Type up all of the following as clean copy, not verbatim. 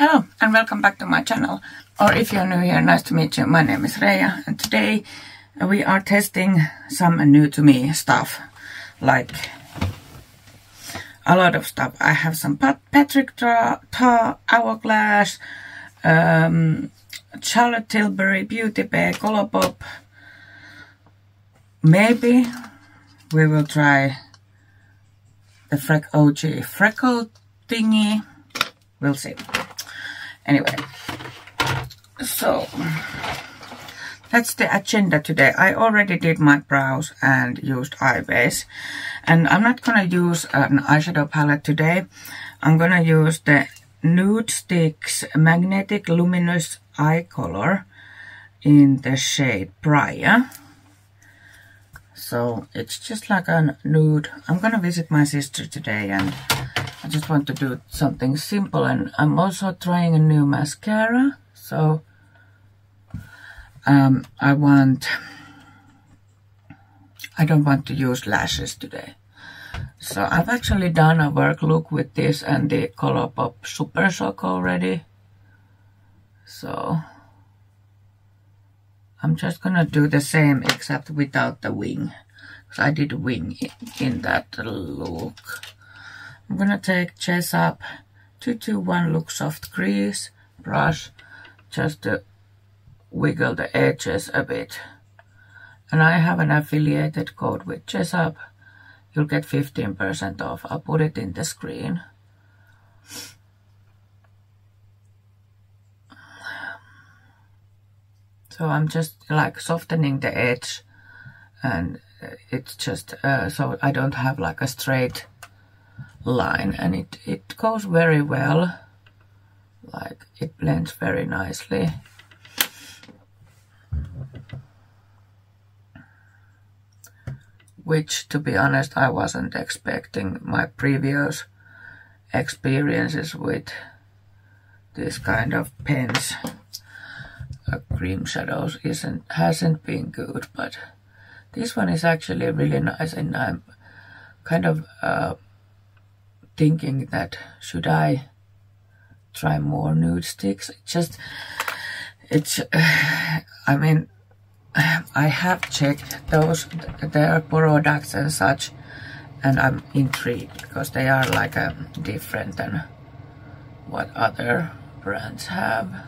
Hello and welcome back to my channel, or if you're new here, nice to meet you. My name is Praia and today we are testing some new to me stuff, like a lot of stuff. I have some Patrick Hourglass, Charlotte Tilbury Beauty Bay Color Pop. Maybe we will try the OG freckle thingy. We'll see. Anyway, so that's the agenda today. I already did my brows and used eye base, and I'm not gonna use an eyeshadow palette today. I'm gonna use the Nude Sticks Magnetic Luminous Eye Color in the shade Praia. So it's just like a nude. I'm gonna visit my sister today and I just want to do something simple, and I'm also trying a new mascara. So I don't want to use lashes today. So I've actually done a work look with this and the Colourpop Super Shock already. So I'm just gonna do the same except without the wing, because I did wing in that look. I'm gonna take Jessup 221 Look Soft Crease brush just to wiggle the edges a bit. And I have an affiliated code with Jessup. You'll get 15% off. I'll put it in the screen. So I'm just like softening the edge, and it's just so I don't have like a straight line, and it goes very well. Like it blends very nicely. Which, to be honest, I wasn't expecting. My previous experiences with this kind of pens, cream shadows, hasn't been good, but this one is actually really nice, and I'm kind of thinking that should I try more nude sticks. I mean, I have checked their products and such, and I'm intrigued because they are like different than what other brands have.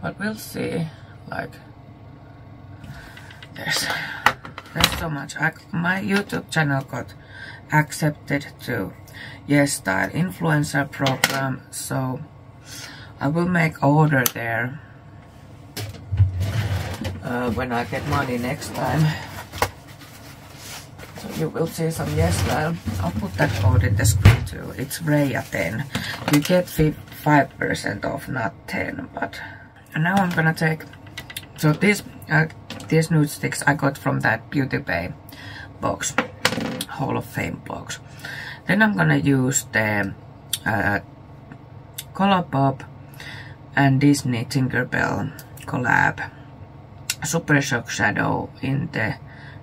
But we'll see. Like there's so much. My YouTube channel got accepted to Yes Style influencer program, so I will make order there when I get money next time. So you will see some Yes Style. I'll put that code in the screen too. It's Praia 10. You get 5% off, not 10. But and now I'm gonna take. So these nude sticks I got from that Beauty Bay box, Hall of Fame box. Then I'm gonna use the Colourpop and Disney Tinkerbell collab Super Shock Shadow in the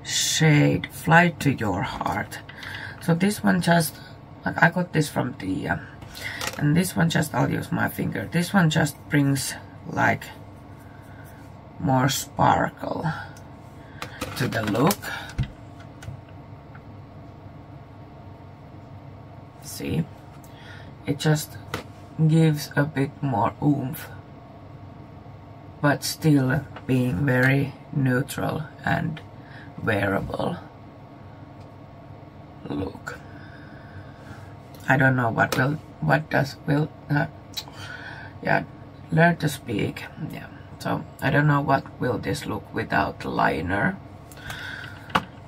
shade Fly to Your Heart. So this one just, like I got this from Tia, and this one just, I'll use my finger. This one just brings like more sparkle to the look. See, it just gives a bit more oomph, but still being very neutral and wearable look. I don't know yeah, learn to speak. Yeah, so I don't know what will this look without liner.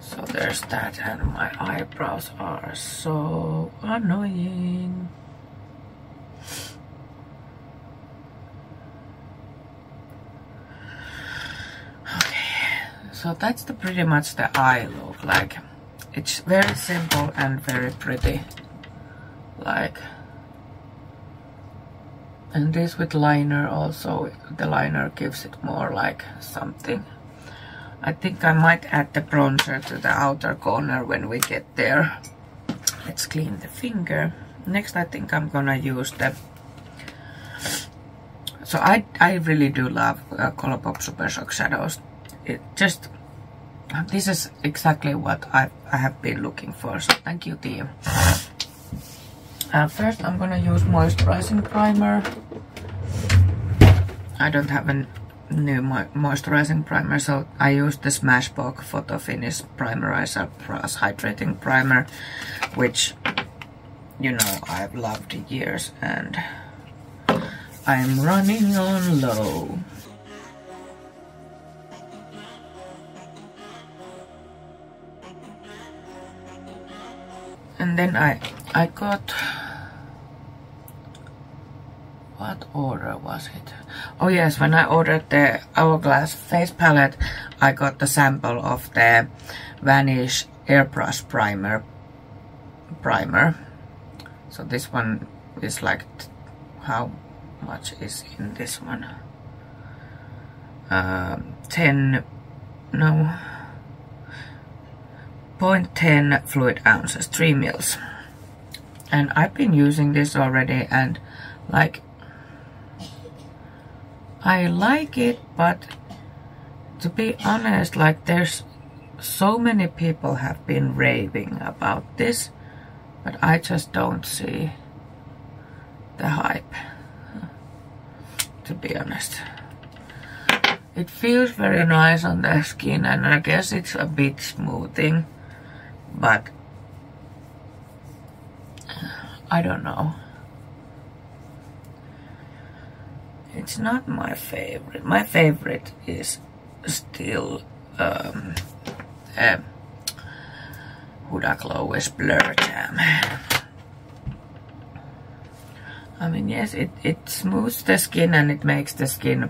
So there's that, and my eyebrows are so annoying. Okay, so that's pretty much the eye look. Like it's very simple and very pretty. Like, and this with liner also, the liner gives it more like something. I think I might add the bronzer to the outer corner when we get there. Let's clean the finger. Next I think I'm gonna use the So I really do love Colourpop Super Shock shadows. This is exactly what I have been looking for, so thank you, Tia. First I'm gonna use moisturizing primer. I don't have a new moisturizing primer, so I use the Smashbox Photo Finish Primerizer Plus Hydrating Primer, which, you know, I've loved years, and I'm running on low. And then I got, what order was it? Oh yes, when I ordered the Hourglass face palette, I got the sample of the Vanish Airbrush primer. So this one is like, how much is in this one? 0.10 fluid ounces, 3 mils. And I've been using this already, and like, I like it, but to be honest, like, there's so many people have been raving about this, but I just don't see the hype, to be honest. It feels very nice on the skin, and I guess it's a bit smoothing, but I don't know. It's not my favorite. My favorite is still Huda Glow's Blur Jam. I mean, yes, it smooths the skin and it makes the skin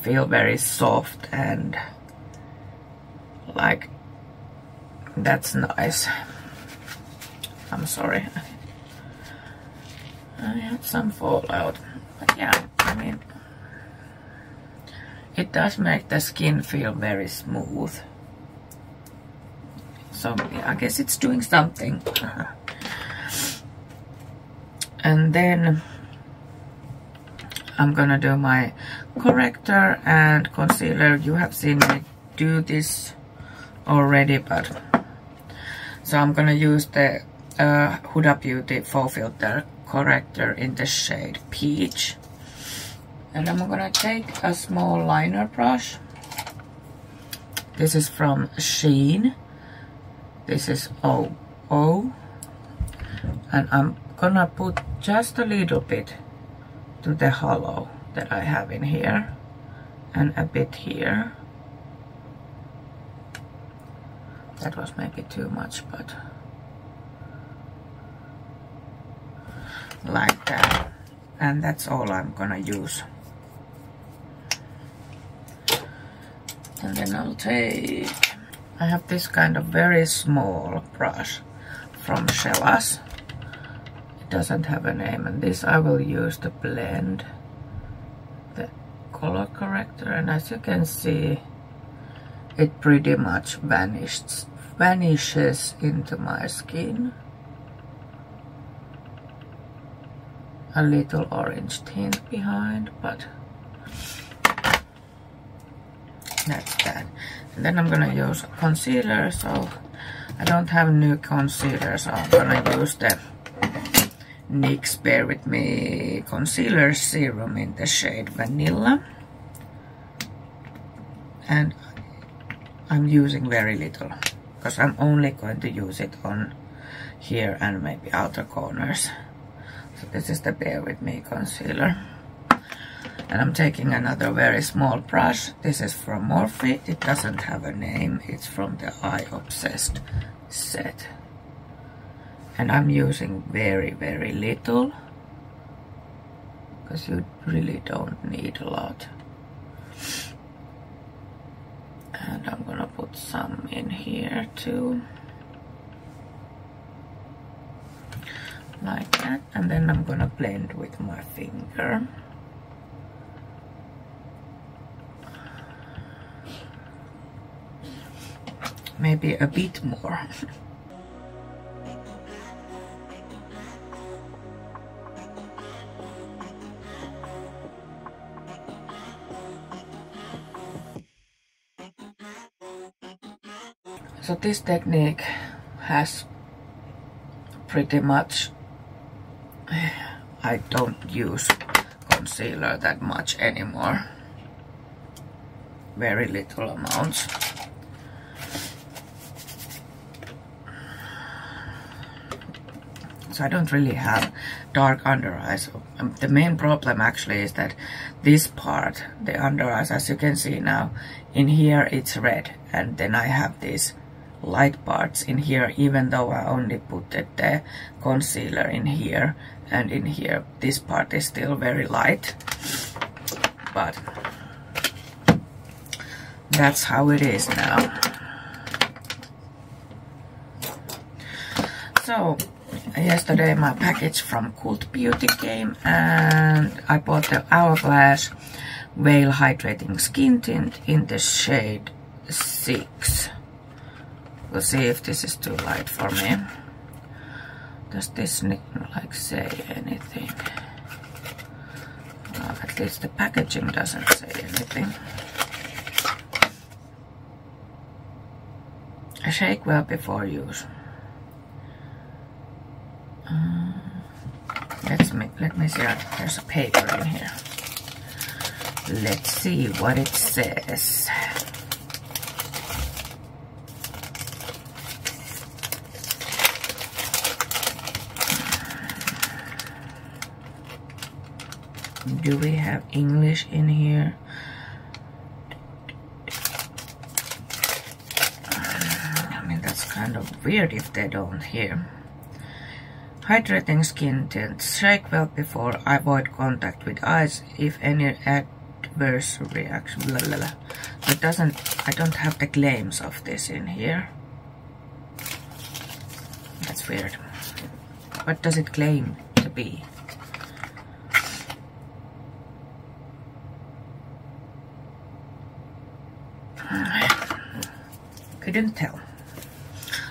feel very soft, and like, that's nice. I'm sorry, I had some fallout, but yeah, I mean, it does make the skin feel very smooth. So yeah, I guess it's doing something. And then I'm gonna do my corrector and concealer. You have seen me do this already, but so I'm gonna use the Huda Beauty Faux Filter corrector in the shade Peach, and I'm gonna take a small liner brush. This is from Shein. This is OO, and I'm gonna put just a little bit to the hollow that I have in here, and a bit here. That was maybe too much, but like that. And that's all I'm gonna use. And then I'll take, I have this kind of very small brush from Shellas. It doesn't have a name, and this I will use to blend the color corrector, and as you can see, it pretty much vanishes into my skin. A little orange tint behind, but that's that. And then I'm gonna use concealer, so I don't have new concealer, so I'm gonna use the NYX Bear With Me Concealer Serum in the shade Vanilla. And I'm using very little, because I'm only going to use it on here and maybe outer corners. So this is the Bear With Me concealer. And I'm taking another very small brush. This is from Morphe. It doesn't have a name. It's from the Eye Obsessed set. And I'm using very, very little, because you really don't need a lot. And I'm gonna put some in here too. Like that. And then I'm gonna blend with my finger. Maybe a bit more. So this technique has pretty much, I don't use concealer that much anymore. Very little amounts. So I don't really have dark under eyes. The main problem actually is that this part, the under eyes, as you can see now, in here it's red, and then I have these light parts in here, even though I only put the concealer in here and in here. This part is still very light, but that's how it is now. So yesterday my package from Cult Beauty came, and I bought the Hourglass Veil Hydrating Skin Tint in the shade 6. We'll see if this is too light for me. Does this like say anything? Well, at least the packaging doesn't say anything. Shake well before use. Let me see. There's a paper in here. Let's see what it says. Do we have English in here? I mean, that's kind of weird if they don't hear. Hydrating skin tint. Shake well before. Avoid contact with eyes if any adverse reaction. Blah, blah, blah. It doesn't. I don't have the claims of this in here. That's weird. What does it claim to be? Couldn't tell.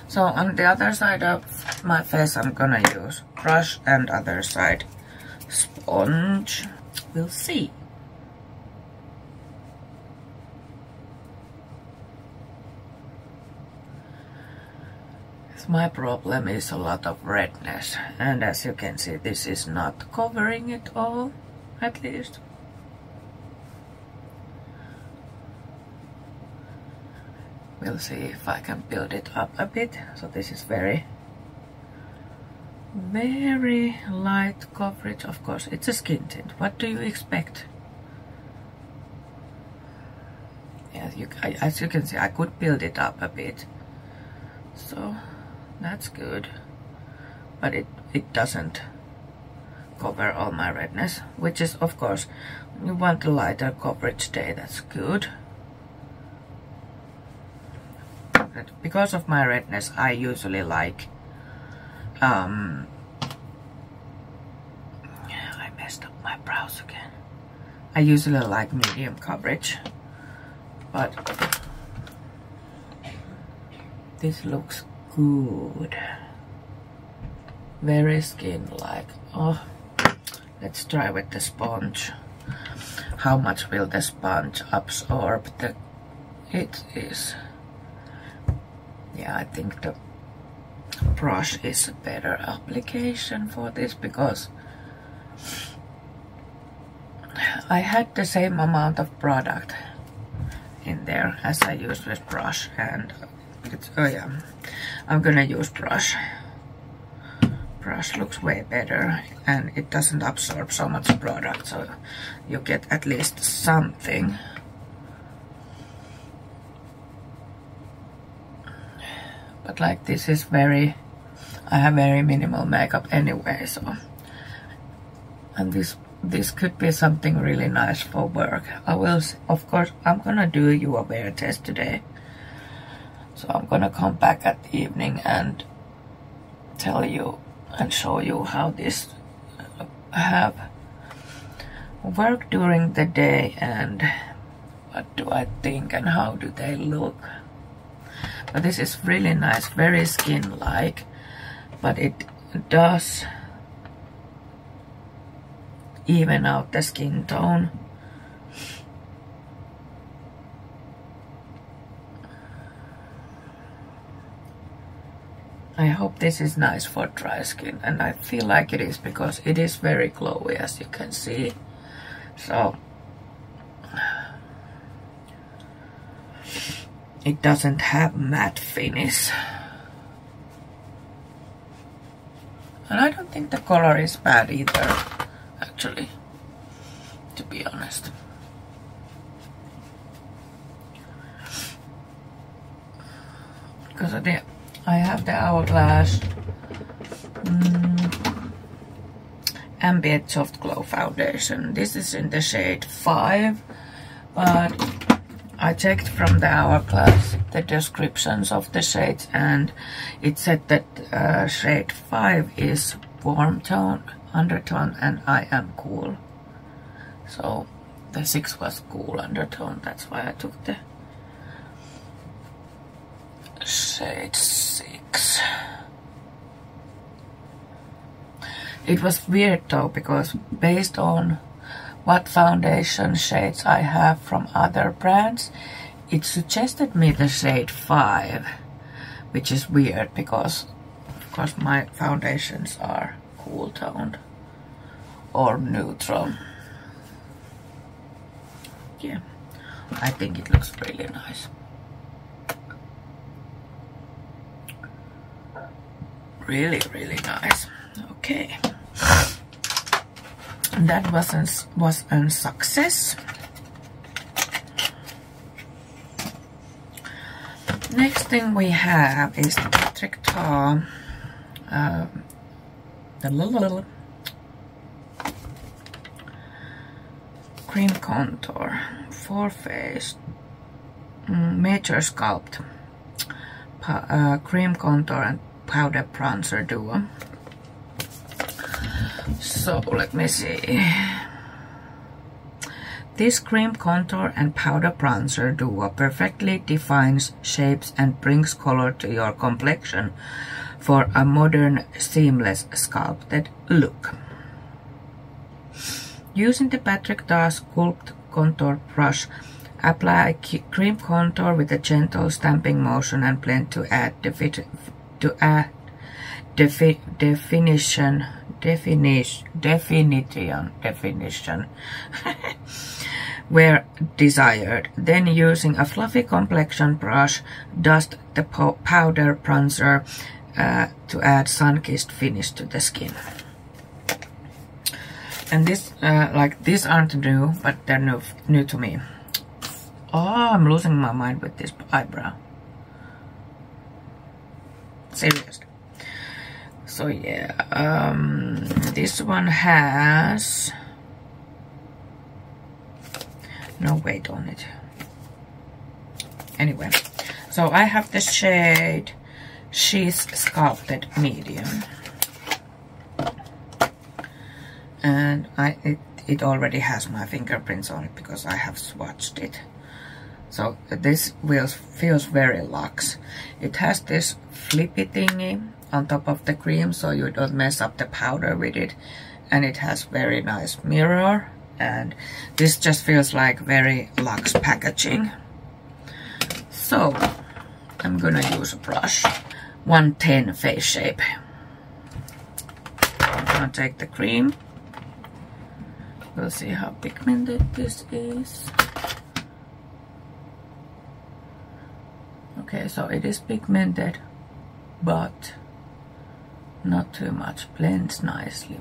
So on the other side of my face I'm gonna use brush, and other side sponge. We'll see. My problem is a lot of redness, and as you can see, this is not covering it all, at least. We'll see if I can build it up a bit. So this is very light coverage. Of course, it's a skin tint. What do you expect? Yeah, as you can see, I could build it up a bit. So that's good. But it doesn't cover all my redness, which is, of course, you want a lighter coverage day. That's good. Because of my redness, I usually like I messed up my brows again. I usually like medium coverage, but this looks good. Very skin-like. Oh, let's try with the sponge. How much will the sponge absorb? It is. Yeah, I think the brush is a better application for this, because I had the same amount of product in there as I used with brush, and it's, oh yeah, I'm gonna use brush. Brush looks way better, and it doesn't absorb so much product, so you get at least something. But like, this is I have very minimal makeup anyway, so, and this could be something really nice for work. I will, of course, I'm gonna do you a wear test today, so I'm gonna come back at the evening and tell you and show you how this have worked during the day, and what do I think and how do they look. But this is really nice, very skin-like, but it does even out the skin tone. I hope this is nice for dry skin, and I feel like it is because it is very glowy, as you can see. So it doesn't have matte finish. And I don't think the color is bad either, actually, to be honest. Because I have the Hourglass Ambient Soft Glow Foundation. This is in the shade 5, but I checked from the Hourglass the descriptions of the shades, and it said that shade 5 is warm tone, undertone, and I am cool. So the 6 was cool undertone, that's why I took the shade 6. It was weird though, because based on what foundation shades I have from other brands, it suggested me the shade 5, which is weird because of course my foundations are cool toned or neutral. Yeah, I think it looks really nice. Really, really nice. Okay. That was a success. Next thing we have is the corrector, the little cream contour, 4-phase, major sculpt, cream contour and powder bronzer duo. So let me see. This cream contour and powder bronzer duo perfectly defines shapes and brings color to your complexion for a modern, seamless, sculpted look. Using the corrector Sculpt contour brush, apply cream contour with a gentle stamping motion and blend to add definition where desired. Then using a fluffy complexion brush, dust the powder bronzer to add sun-kissed finish to the skin. And this, like, these aren't new, but they're new to me. Oh, I'm losing my mind with this eyebrow. Seriously. So yeah, this one has no weight on it. Anyway, so I have the shade She's Sculpted Medium, and it already has my fingerprints on it because I have swatched it. So this feels very luxe. It has this flippy thingy on top of the cream, so you don't mess up the powder with it, and it has very nice mirror, and this just feels like very luxe packaging. So I'm gonna use a brush, 110 face shape. I'm gonna take the cream. We'll see how pigmented this is. Okay, so it is pigmented, but not too much. Blends nicely.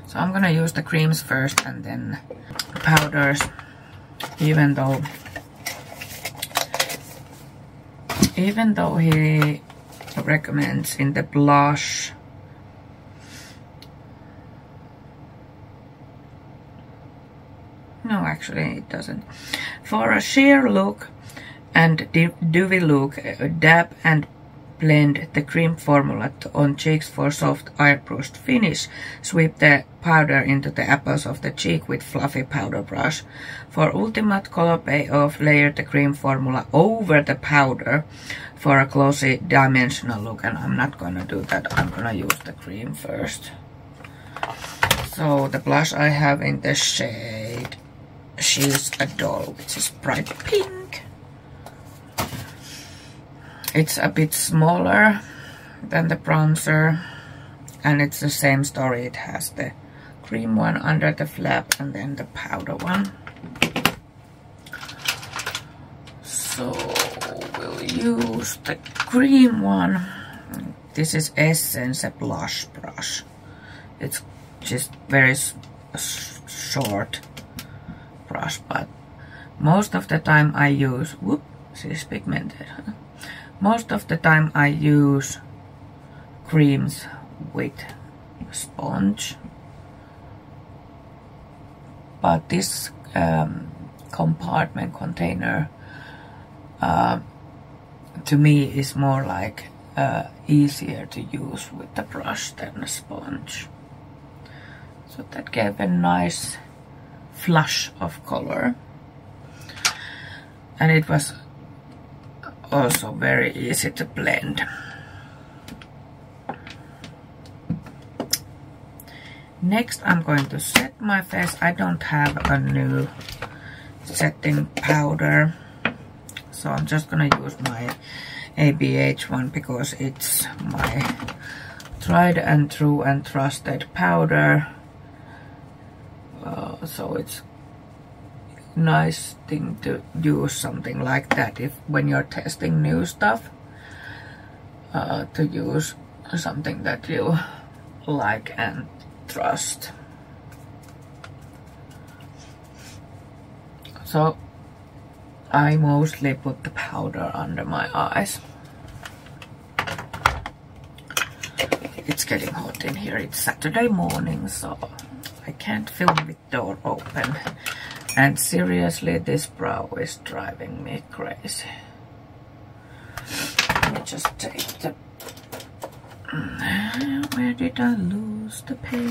So I'm gonna use the creams first and then powders, even though he recommends in the blush. No, actually it doesn't. For a sheer look and dewy look, dab and blend the cream formula on cheeks for soft airbrushed finish. Sweep the powder into the apples of the cheek with fluffy powder brush. For ultimate color payoff, layer the cream formula over the powder for a glossy dimensional look. And I'm not gonna do that. I'm gonna use the cream first. So the blush I have in the shade She's a Doll, which is bright pink. It's a bit smaller than the bronzer, and it's the same story. It has the cream one under the flap and then the powder one. So we'll use the cream one. This is Essence blush brush. It's just very short brush, but most of the time I use, whoop, she's pigmented. Most of the time I use creams with sponge, but this compartment container to me is more like easier to use with the brush than a sponge. So that gave a nice flush of color, and it was also very easy to blend. Next I'm going to set my face. I don't have a new setting powder, so I'm just gonna use my ABH one because it's my tried and true and trusted powder. So it's nice thing to use something like that if when you're testing new stuff, to use something that you like and trust. So I mostly put the powder under my eyes. It's getting hot in here. It's Saturday morning, so I can't film with door open. And seriously, this brow is driving me crazy. Let me just take the... Where did I lose the pen?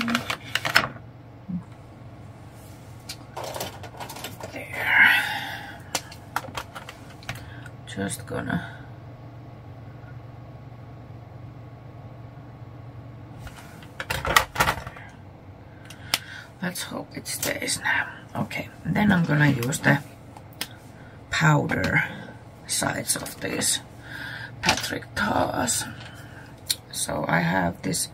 There. Just gonna... Let's hope it stays now. Okay, then I'm gonna use the powder sides of these Patrick Tars. So I have this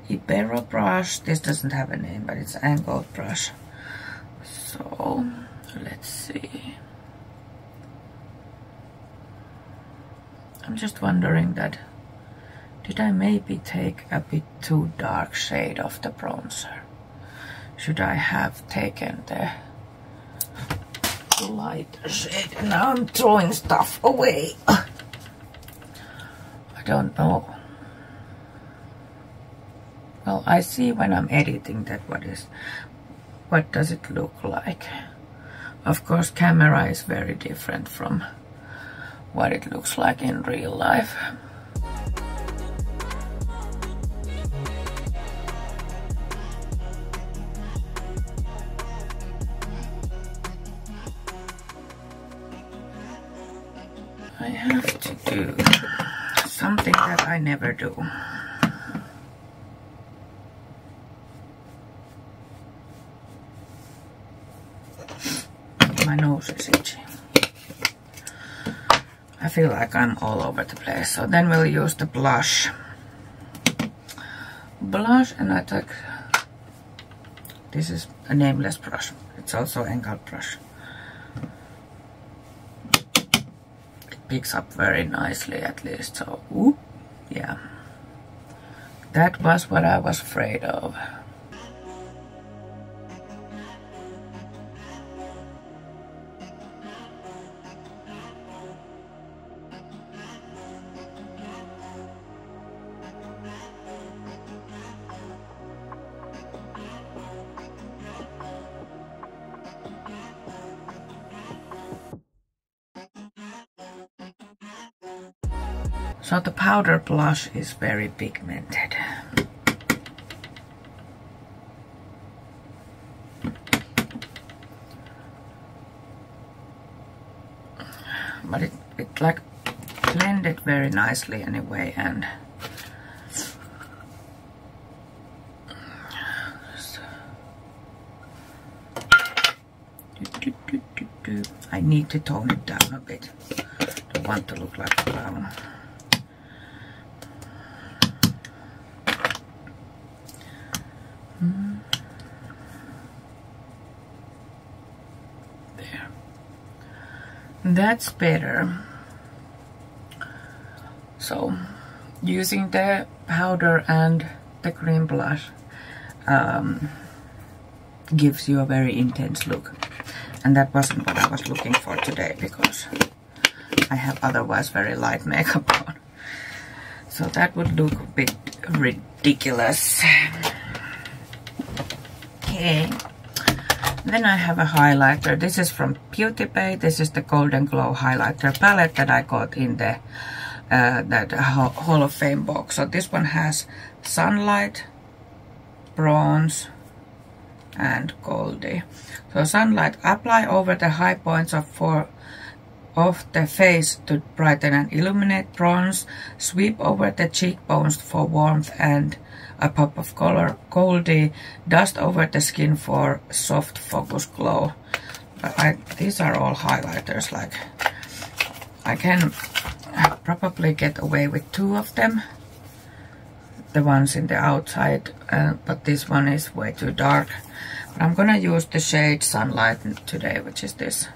Ibero brush. This doesn't have a name, but it's an angled brush. So let's see. I'm just wondering that did I maybe take a bit too dark shade of the bronzer? Should I have taken the lighter shade? And now I'm throwing stuff away. I don't know. Well, I see when I'm editing that what does it look like. Of course, camera is very different from what it looks like in real life. I have to do something that I never do. My nose is itchy. I feel like I'm all over the place. So then we'll use the blush. And I took... This is a nameless brush. It's also angled brush. Picks up very nicely at least, so whoop, yeah, that was what I was afraid of. So the powder blush is very pigmented. But it like blended very nicely anyway, and I need to tone it down a bit. Don't want to look like a clown. There. That's better. So, using the powder and the cream blush gives you a very intense look. And that wasn't what I was looking for today, because I have otherwise very light makeup on. So that would look a bit ridiculous. Okay. Then I have a highlighter. This is from Beauty Bay. This is the Golden Glow highlighter palette that I got in the that Hall of Fame box. So this one has Sunlight, Bronze, and Goldie. So Sunlight, apply over the high points of the face to brighten and illuminate. Bronze, sweep over the cheekbones for warmth and a pop of color. Goldie, dust over the skin for soft focus glow. But these are all highlighters. Like, I can probably get away with 2 of them, the ones in the outside, but this one is way too dark. But I'm gonna use the shade Sunlight today, which is this.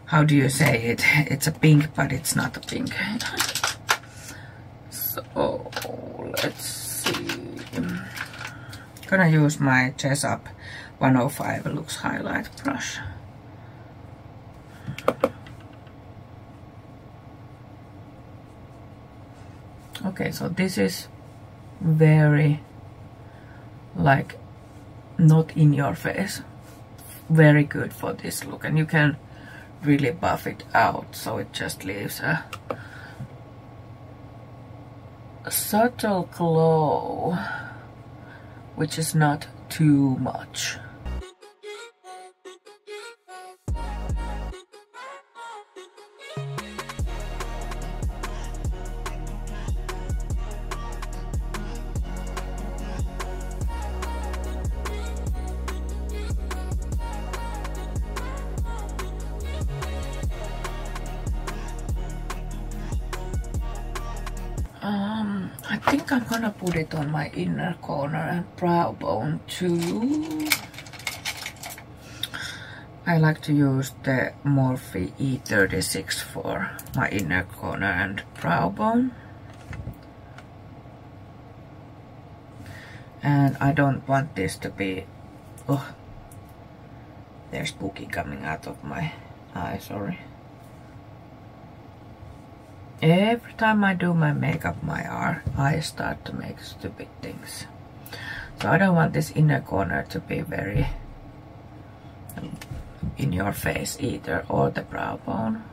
How do you say it? It's a pink, but it's not a pink. So let's see. Gonna use my Jessup 105 Lux highlight brush. Okay, so this is very, like, not in your face. Very good for this look, and you can really buff it out, so it just leaves a subtle glow, which is not too much. I think I'm gonna put it on my inner corner and brow bone too. I like to use the Morphe E36 for my inner corner and brow bone. And I don't want this to be... Oh, there's spooky coming out of my eye, sorry. Every time I do my makeup, my eyes start to make stupid things. So I don't want this inner corner to be very in your face either, or the brow bone.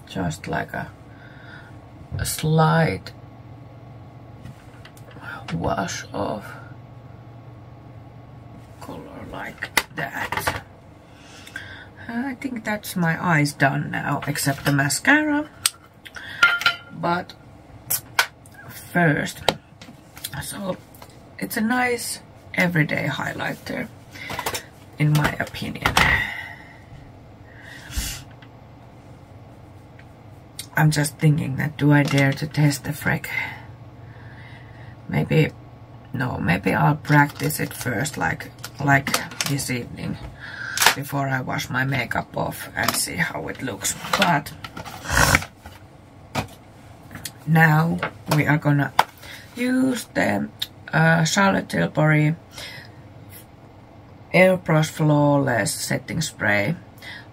Just like a slight wash of color like that. I think that's my eyes done now, except the mascara. But first, so it's a nice everyday highlighter, in my opinion. I'm just thinking that, do I dare to test the Freck? Maybe, no, maybe I'll practice it first, like this evening, before I wash my makeup off and see how it looks. But now we are gonna use the Charlotte Tilbury Airbrush Flawless Setting Spray.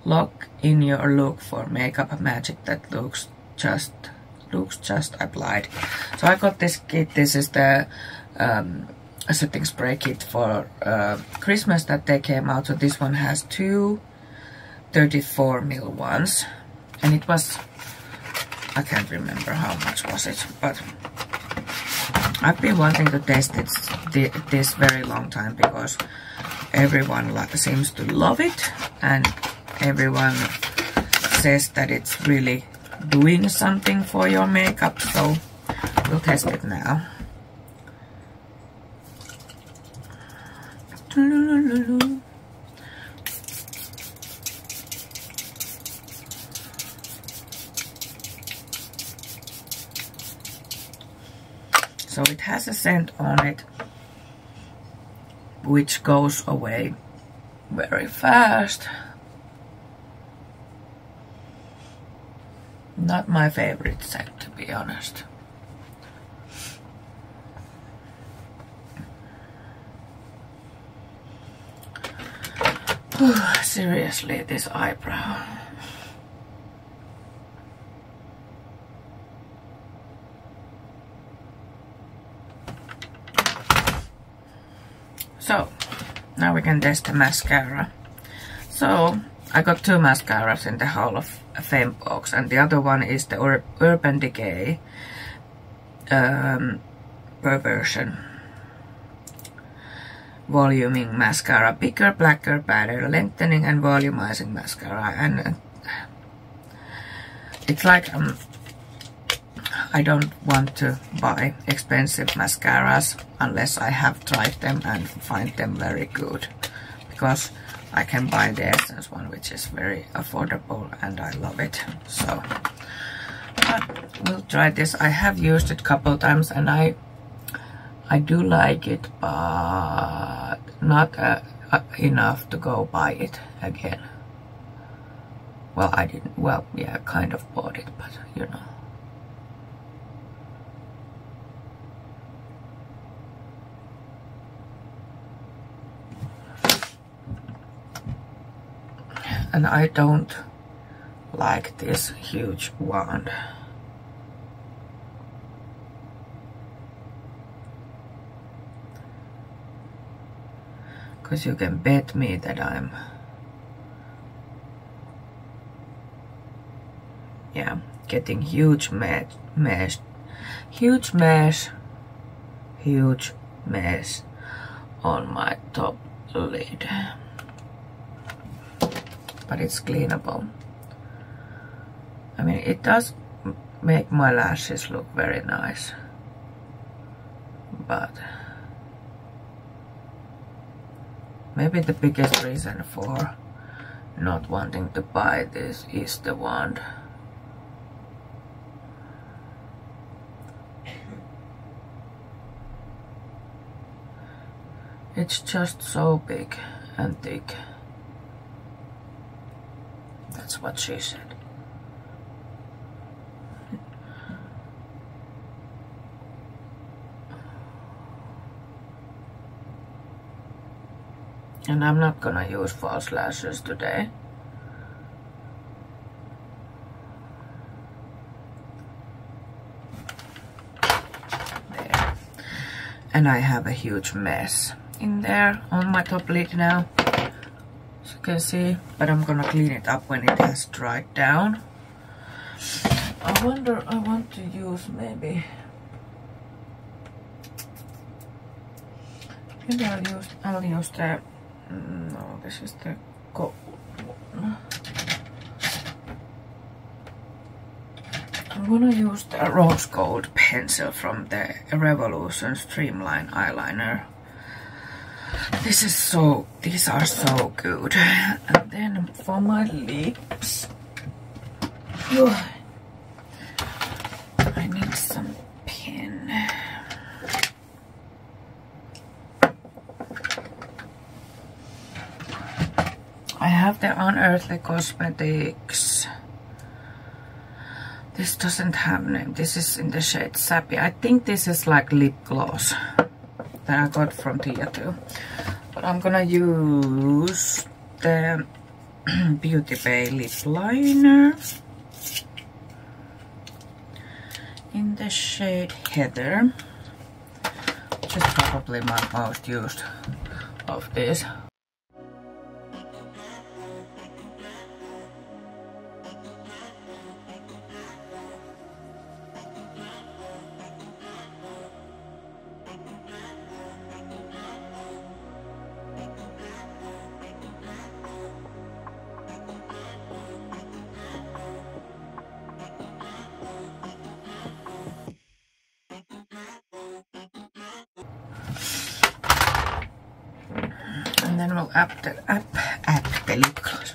Lock in your look for makeup magic that looks just applied. So I got this kit. This is the setting spray kit for Christmas that they came out. So this one has two 34ml ones, and it was, I can't remember how much was it, but I've been wanting to test this very long time because everyone seems to love it, and everyone says that it's really doing something for your makeup, so we'll test it now. So it has a scent on it which goes away very fast. Not my favorite scent, to be honest. Seriously, this eyebrow. So, now we can test the mascara. So, I got two mascaras in the Hall of Fame box, and the other one is the Urban Decay Perversion Voluming Mascara. Bigger, blacker, badder, lengthening and volumizing mascara. And it's like I don't want to buy expensive mascaras unless I have tried them and find them very good, because I can buy the Essence one, which is very affordable, and I love it. So, but we'll try this. I have used it a couple times, and I do like it, but not enough to go buy it again. Well, I didn't. Well, yeah, kind of bought it, but you know. And I don't like this huge wand. Because you can bet me that I'm, yeah, getting huge mess on my top lid. But it's cleanable. I mean, it does make my lashes look very nice, but maybe the biggest reason for not wanting to buy this is the wand. It's just so big and thick. That's what she said. And I'm not gonna use false lashes today. There. And I have a huge mess in there on my top lid now, as you can see, but I'm gonna clean it up when it has dried down. I wonder, I want to use maybe I'll use the no, this is the gold one. I'm gonna use the rose gold pencil from the Revolution Streamline Eyeliner. These are so good. And then for my lips, I need some pen. I have the Unearthly Cosmetics. This doesn't have name. This is in the shade Sappy. I think this is like lip gloss that I got from Tia too. But I'm gonna use the Beauty Bay lip liner in the shade Heather, which is probably my most used of these. And then we'll add the lip gloss.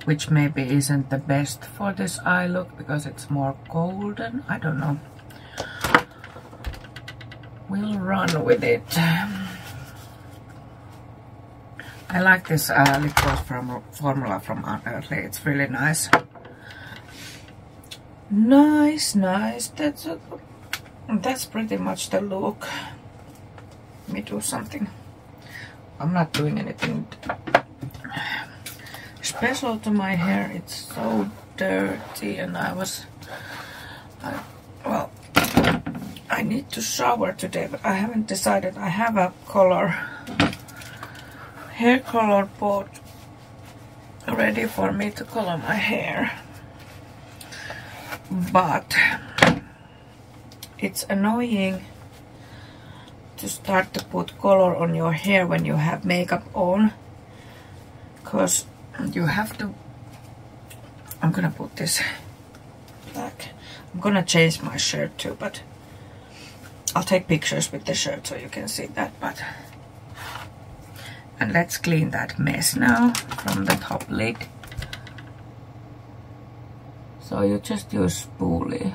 Which maybe isn't the best for this eye look because it's more golden. I don't know. We'll run with it. I like this lip gloss formula from Unearthly. It's really nice. Nice. That's pretty much the look. Let me do something. I'm not doing anything special to my hair. It's so dirty, and well, I need to shower today, but I haven't decided. I have a hair color pot ready for me to color my hair, but it's annoying to start to put color on your hair when you have makeup on, because you have to. I'm gonna put this black. I'm gonna change my shirt too, but I'll take pictures with the shirt so you can see that. And let's clean that mess now from the top lid. So you just use spoolie.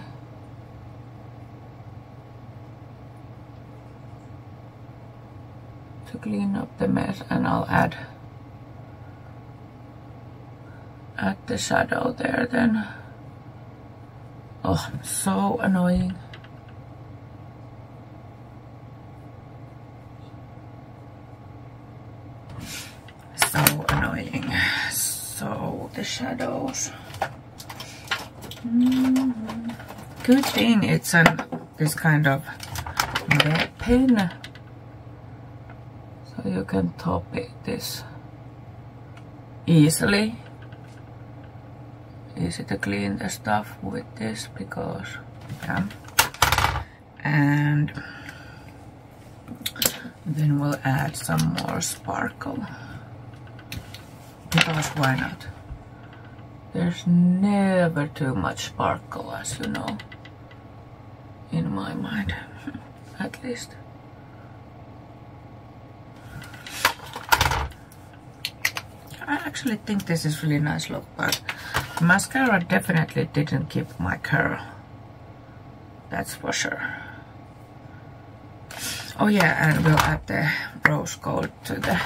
To clean up the mess, and I'll add the shadow there then. Oh, so annoying. So annoying. So the shadows. Good thing it's this kind of pen, so you can top this easily. Easy to clean the stuff with this because, yeah. And then we'll add some more sparkle. Because why not? There's never too much sparkle, as you know. In my mind, at least. I actually think this is really nice look, but mascara definitely didn't keep my curl. That's for sure. Oh yeah, and we'll add the rose gold to the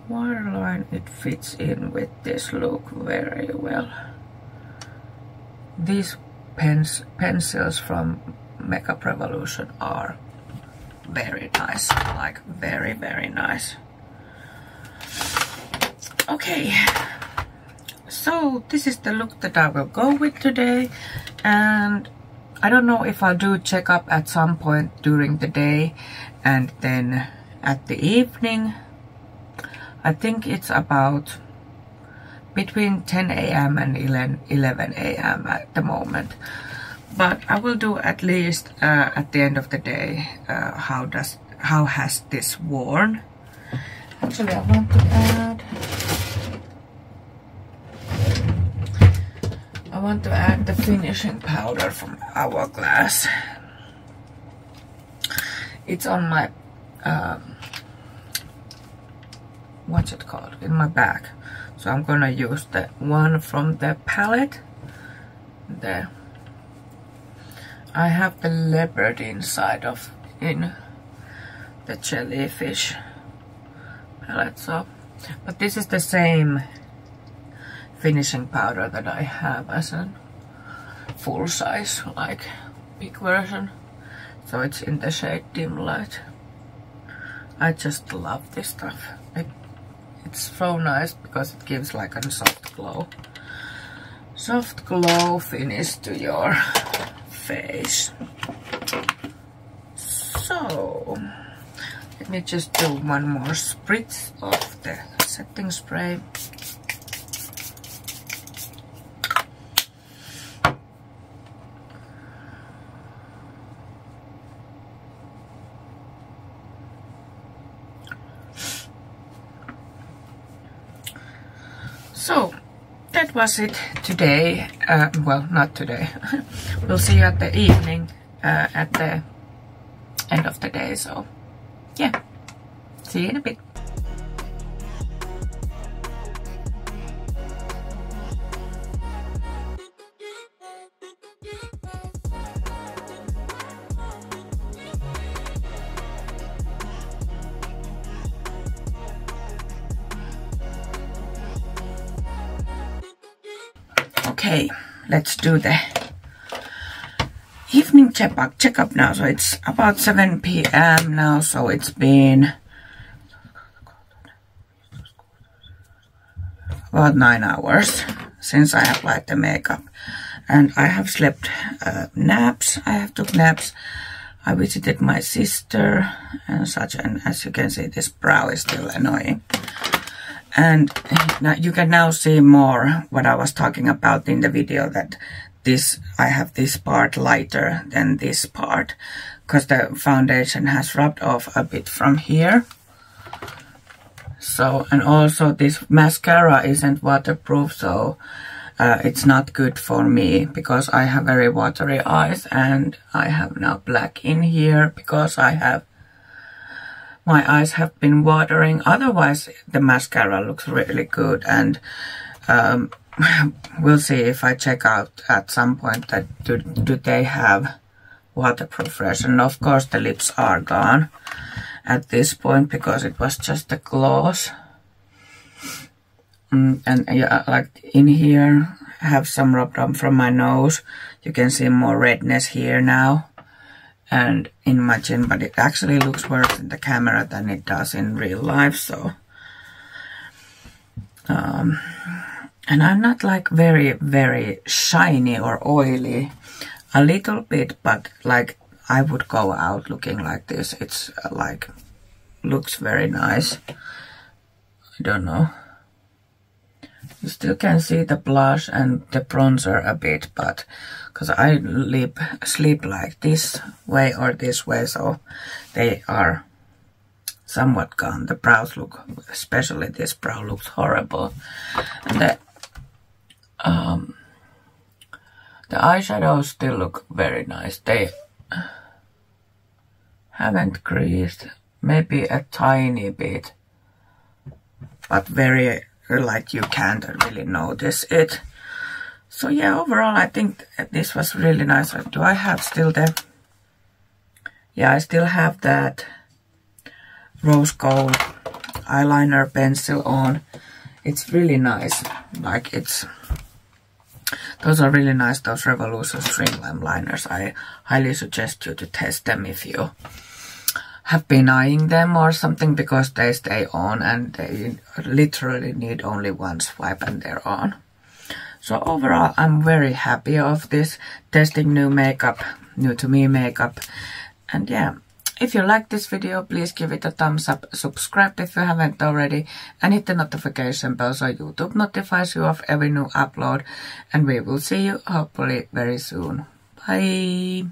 waterline. It fits in with this look very well. These pencils from Makeup Revolution are very nice, like very nice. Okay, so this is the look that I will go with today, and I don't know if I'll do checkup at some point during the day and then at the evening. I think it's about between 10 AM and 11 AM at the moment. But I will do at least at the end of the day how has this worn. Actually, I want to add the finishing powder from Hourglass. It's on my what's it called, in my bag. So I'm gonna use the one from the palette there. I have the leopard inside in the jellyfish palette, so But this is the same finishing powder that I have as a full size, like big version. So it's in the shade Dim Light. I just love this stuff. It's so nice because it gives like a soft glow finish to your face. So let me just do one more spritz of the setting spray. So that was it today. Well, not today. We'll see you at the evening, at the end of the day. So yeah, see you in a bit. Okay, let's do the evening checkup now. So it's about 7 p.m. now, so it's been about 9 hours since I applied the makeup. And I have slept naps. I have took naps. I visited my sister and such, and as you can see, this brow is still annoying. And now you can now see more what I was talking about in the video, that I have this part lighter than this part because the foundation has rubbed off a bit from here. So, and also this mascara isn't waterproof, so it's not good for me because I have very watery eyes, and I have now black in here because my eyes have been watering. Otherwise, the mascara looks really good, and we'll see if I check out at some point that do they have waterproof version. Of course, the lips are gone at this point because it was just a gloss. And yeah, like in here, I have some rubbed on from my nose. You can see more redness here now. And in my chin, but it actually looks worse in the camera than it does in real life. So, and I'm not like very, very shiny or oily, a little bit, but like I would go out looking like this. It's like, looks very nice. I don't know. You still can see the blush and the bronzer a bit, but because I sleep like this way or this way, so they are somewhat gone. The brows look, especially this brow looks horrible. And the eyeshadows still look very nice. They haven't creased, maybe a tiny bit, but very, like you can't really notice it. So yeah, overall I think this was really nice. Do I have still the... Yeah, I still have that rose gold eyeliner pencil on. It's really nice. Like it's... Those are really nice, those Revolution Stringline liners. I highly suggest you to test them if you have been eyeing them or something, because they stay on and they literally need only one swipe and they're on. So overall, I'm very happy of this, testing new makeup, new to me makeup. And yeah, if you like this video, please give it a thumbs up, subscribe if you haven't already, and hit the notification bell so YouTube notifies you of every new upload. And we will see you hopefully very soon. Bye!